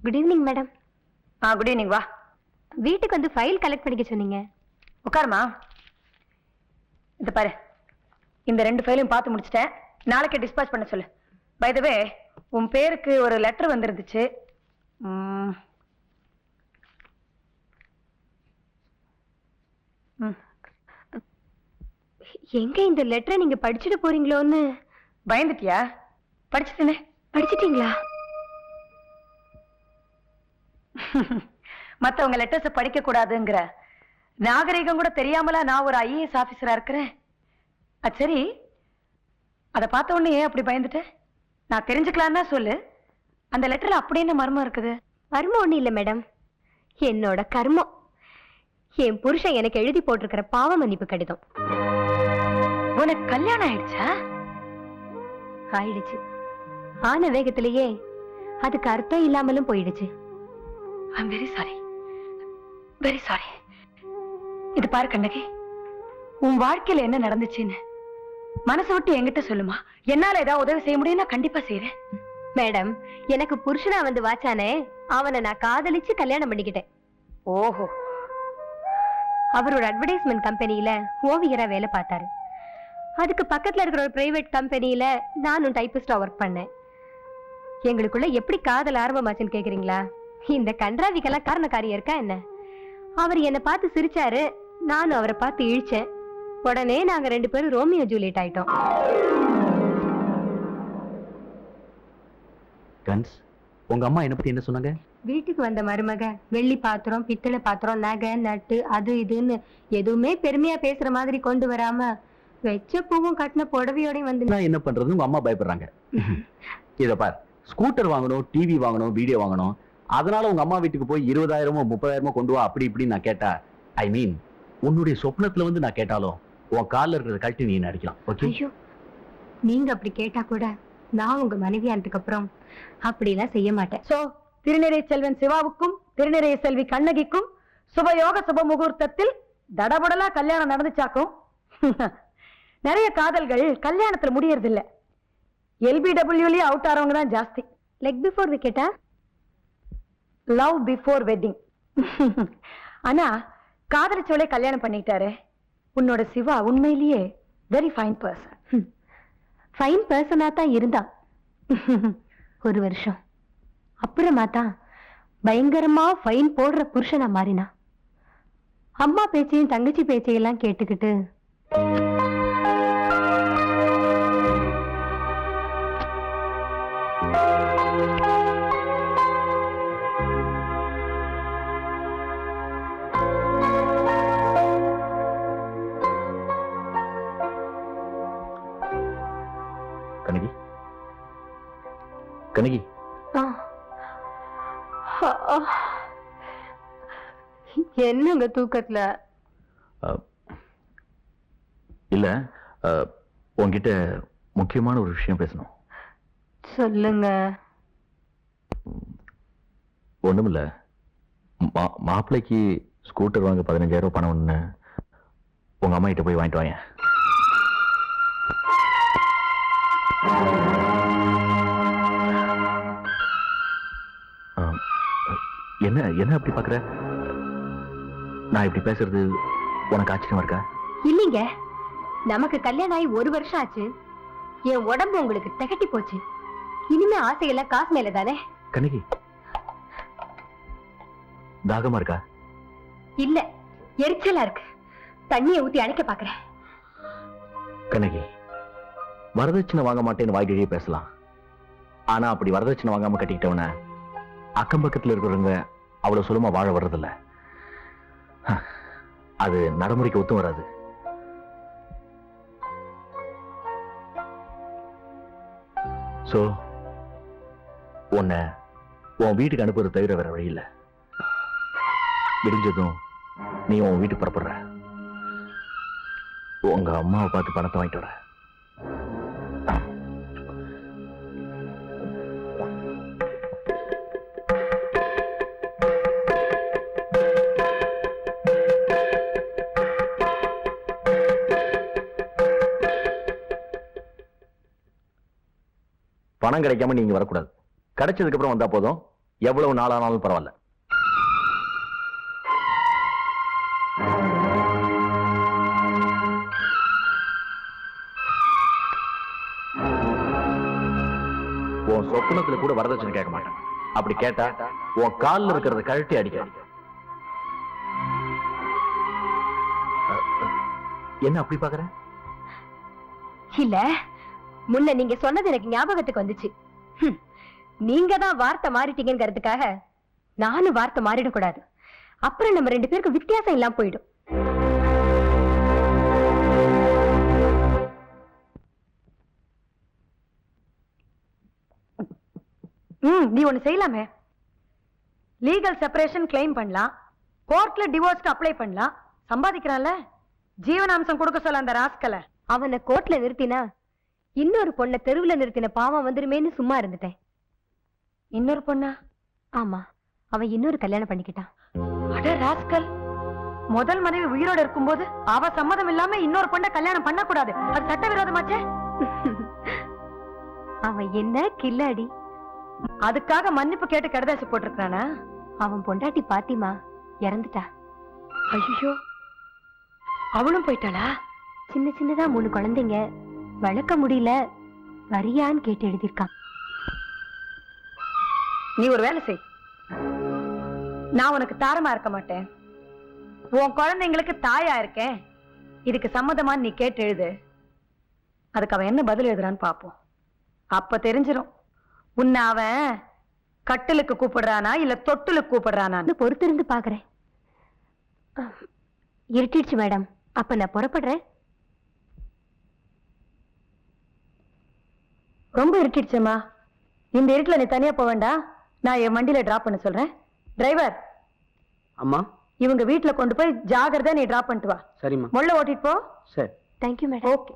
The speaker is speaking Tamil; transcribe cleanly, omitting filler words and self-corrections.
Good evening madam. Good evening. வா, வீட்டுக்கு வந்து ஃபைல் கலெக்ட் பண்ணிக்க சொன்னீங்க. உட்காருமா. இந்த பாரு, இந்த 2 ஃபைலையும் பார்த்து முடிச்சிட்டேன். நாளைக்கே டிஸ்பாச் பண்ண சொல்லு. பை தி வே, உன் பேருக்கு ஒரு லெட்டர் வந்திருந்துச்சு. எங்க இந்த லெட்டரை நீங்க படிச்சுட்டு போறீங்களோன்னு பயந்துட்டியா? படிச்சுட்டேனே. படிச்சிட்டீங்களா? மத்தவங்க லெட்டர்ஸ படிக்க கூடாதுங்கிற நாகரிகம் கூட தெரியாமலா நான் ஒரு ஐஏஎஸ் ஆபீசரா இருக்கிறேன். சரி, அதை பார்த்த உடனே ஏன் அப்படி பயந்துட்ட? நான் தெரிஞ்சுக்கலான்னா சொல்லு. அந்த லெட்டர்ல அப்படி என்ன மர்மம் இருக்குது? மர்மம் ஒண்ணு இல்ல மேடம், என்னோட கர்மம். என் புருஷன் எனக்கு எழுதி போட்டிருக்கிற பாவ மன்னிப்பு கடிதம். உனக்கு கல்யாணம் ஆயிடுச்சா? ஆயிடுச்சு. ஆன வேகத்திலேயே அதுக்கு அர்த்தம் இல்லாமலும் போயிடுச்சு. I'm very sorry, very sorry. இது பாரு கண்ணகி, உன் வாழ்க்கையில என்ன நடந்துச்சுன்னு மனசு விட்டு என்கிட்ட சொல்லுமா. என்னால ஏதாவது உதவி செய்ய முடியும்னா கண்டிப்பா செய்யறேன். மேடம், எனக்கு புருஷனா வந்து வாச்சானே, அவனை நான் காதலிச்சு கல்யாணம் பண்ணிக்கிட்டேன். ஓஹோ. அவரோட அட்வர்டைஸ்மெண்ட் கம்பெனியில ஓவியரா வேலை பார்த்தாரு. அதுக்கு பக்கத்துல இருக்கிற ஒரு பிரைவேட் கம்பெனியில நானும் டைப்பிஸ்டா ஒர்க் பண்ணேன். எங்களுக்குள்ள எப்படி காதல் ஆரம்பமாச்சுன்னு கேக்குறீங்களா? இந்த கன்றாவிக்கெல்லாம் காரணக்காரியா இருக்கா என்ன? அவர் என்னை பார்த்து சிரிச்சாரு, நானும் அவரை பார்த்து இழிச்சேன். உடனே நாங்க 2 பேரும் ரோமியோ ஜூலியட் ஆயிட்டோம். கன்ஸ், உங்க அம்மா என்ன பத்தி என்ன சொன்னாங்க? வீட்டுக்கு வந்த மருமக வெள்ளி பாத்திரம், பித்தளை பாத்திரம், நகை, நட்டு, அது இதுன்னு எதுவுமே பெருமையா பேசுற மாதிரி கொண்டு வராம வெச்ச பூவும் கட்டின புடவையோடையும் வந்து நான் என்ன பண்றதுன்னு உங்க அம்மா பயப்படுறாங்க. இத பார், ஸ்கூட்டர் வாங்கணும், டிவி வாங்கணும், வீடியோ வாங்கணும், அதனால உங்க அம்மா வீட்டுக்கு போய் 20,000 30,000 கொண்டு வா அப்படி இப்படி நான் கேட்டா, ஐ மீன் உன்னுடைய சொப்னத்துல வந்து நான் கேட்டாலும் உன் கால்ல இருக்கிறத கழட்டி நீ அடிக்கலாம். ஓகே? ஐயோ, நீங்க அப்படி கேட்டா கூட நான் உங்க மனைவியானதுக்கு அப்புறம் அப்படிலாம் செய்ய மாட்டேன். சோ, திருநிறை செல்வன் சிவாவுக்கும் திருநிறை செல்வி கண்ணகிக்கும் சுபயோக சுப முகூர்த்தத்தில் தடபடலா கல்யாணம் நடந்துச்சாக்கும். நிறைய காதல்கள் கல்யாணத்துல முடியறது இல்ல. LBWலயே அவுட் ஆறவங்க தான் ஜாஸ்தி. லெக் பிஃபோர் விக்கெட்டா? Love before wedding. ஆனா காதலிச்சோலே கல்யாணம் பண்ணிட்டாரு உன்னோட சிவா. உண்மையிலேயே வெரி ஃபைன் பர்சன். ஃபைன் பர்சனா தான் இருந்தா 1 வருஷம். அப்புறமா தான் பயங்கரமா ஃபைன் போடுற புருஷனா மாறினா. அம்மா பேச்சையும் தங்கச்சி பேச்சையெல்லாம் கேட்டுக்கிட்டு கனகி, கனகி, என்னங்க தூக்கத்துல? இல்ல, உன்கிட்ட முக்கியமான ஒரு விஷயம் பேசணும். சொல்லுங்க. ஒண்ணுமில்ல, மாப்பிள்ளைக்கு ஸ்கூட்டர் வாங்க 15,000 பணம் ஒண்ணு உங்க அம்மா கிட்ட போய் வாங்கிட்டு வாங்க. என்ன என்ன அப்படி பாக்குற? நான் இப்படி பேசுறது உனக்கு ஆச்சரியமா இருக்கா? இல்லீங்க, நமக்கு கல்யாணம் ஆகி 1 வருஷம் ஆச்சு. என் உடம்பு உங்களுக்கு திகட்டி போச்சு. இனிமே ஆசையெல்லாம் காசு மேல தானே. கனகி, தாகமா இருக்கா? இல்ல, எரிச்சலா இருக்கு. தண்ணியை ஊத்தி அணைக்க பாக்குறேன். கனகி, வரதட்சணை வாங்க மாட்டேன்னு வாய்கிழியே பேசலாம். ஆனா அப்படி வரதட்சணை வாங்காம கட்டிக்கிட்டவன அக்கம் பக்கத்துல இருக்கிறவங்க அவ்வளவு சுலமா வாழ வர்றதில்ல. அது நடைமுறைக்கு ஒத்தும் வராது. சோ உன்னை உன் வீட்டுக்கு அனுப்புறது தவிர வேற வழி இல்லை. விடிஞ்சதும் நீ உன் வீட்டுக்கு புறப்படுற. உங்க அம்மாவை பார்த்து பணத்தை வாங்கிட்டு வர. பணம் கிடைக்காம நீங்க வரக்கூடாது. கிடைச்சதுக்கு அப்புறம் வந்தா போதும். எவ்வளவு நாளானாலும் பரவாயில்ல. உன் சொப்பனத்துல கூட வரதட்சணை கேட்க மாட்டேன். அப்படி கேட்டா உன் கால்ல இருக்கிறத கழட்டி அடிக்க. என்ன அப்படி பாக்குற? இல்ல, முன்ன நீங்க சொன்னது எனக்கு ஞாபகத்துக்கு வந்துச்சு. நீங்க தான் வார்த்தை மாறிட்டீங்கிறதுக்காக நானும் வார்த்தை மாறிடக்கூடாது. அப்புறம் நம்ம 2 பேருக்கு வித்தியாசம் இல்லாம போயிடும். நீ ஒண்ணு செய்யலாமே. லீகல் செப்பரேஷன் கிளைம் பண்ணலாம், கோர்ட்ல டிவோர்ஸ்க்கு அப்ளை பண்ணலாம். சம்பாதிக்கிறான்ல, ஜீவனாம்சம் கொடுக்க சொல்ல அந்த ராஸ்கல. அவனை கோர்ட்ல நிறுத்தினா இன்னொரு பொண்ணை தெருவுல நிறுத்தின பாவம் வந்துருமேன்னு சும்மா இருந்துட்டேன். இன்னொரு பொண்ணா? ஆமா, அவன் இன்னொரு கல்யாணம் பண்ணிக்கிட்டான். அட ராஸ்கல், முதல் மனைவி உயிரோட இருக்கும்போது அவ சம்மதம் இல்லாம இன்னொரு பொண்ணை கல்யாணம் பண்ண கூடாது. அது சட்டவிரோதமாச்சே. அவன் என்ன கில்லாடி. அதுக்காக மன்னிப்பு கேட்டு கடுதாசி போட்டிருக்கானா? அவன் பொண்டாட்டி பாத்திமா இறந்துட்டா. ஐயோ, அவளும் போயிட்டாளா? சின்ன சின்னதா 3 குழந்தைங்க, வளர்க்க முடியல, வரியான்னு கேட்டு எழுதியிருக்கான். நீ ஒரு வேலை செய். நான் உனக்கு தாரமா இருக்க மாட்டேன், உன் குழந்தைங்களுக்கு தாயா இருக்கேன். இதுக்கு சம்மதமான்னு நீ கேட்டு எழுது. அதுக்கு அவன் என்ன பதில் எழுதுறான்னு பாப்போம். அப்ப தெரிஞ்சிடும் உன்னை அவன் கட்டிலுக்கு கூப்பிடுறானா இல்ல தொட்டிலுக்கு கூப்பிடுறானான்னு. பொறுத்திருந்து பாக்குறேன். இருட்டிடுச்சு மேடம், அப்ப நான் புறப்படுறேன். ரொம்ப இருட்டிடுச்சேம்மா. இந்த இருட்டுல நீ தனியா போக வேண்டாம், நான் என் வண்டியில டிராப் பண்ண சொல்றேன். டிரைவர். அம்மா. இவங்க வீட்டுல கொண்டு போய் ஜாகிரதா நீ டிராப் பண்ணிட்டு வா. சரிம்மா. முள்ள ஓட்டிட்டு போ. சரி. Thank you madam. ஓகே.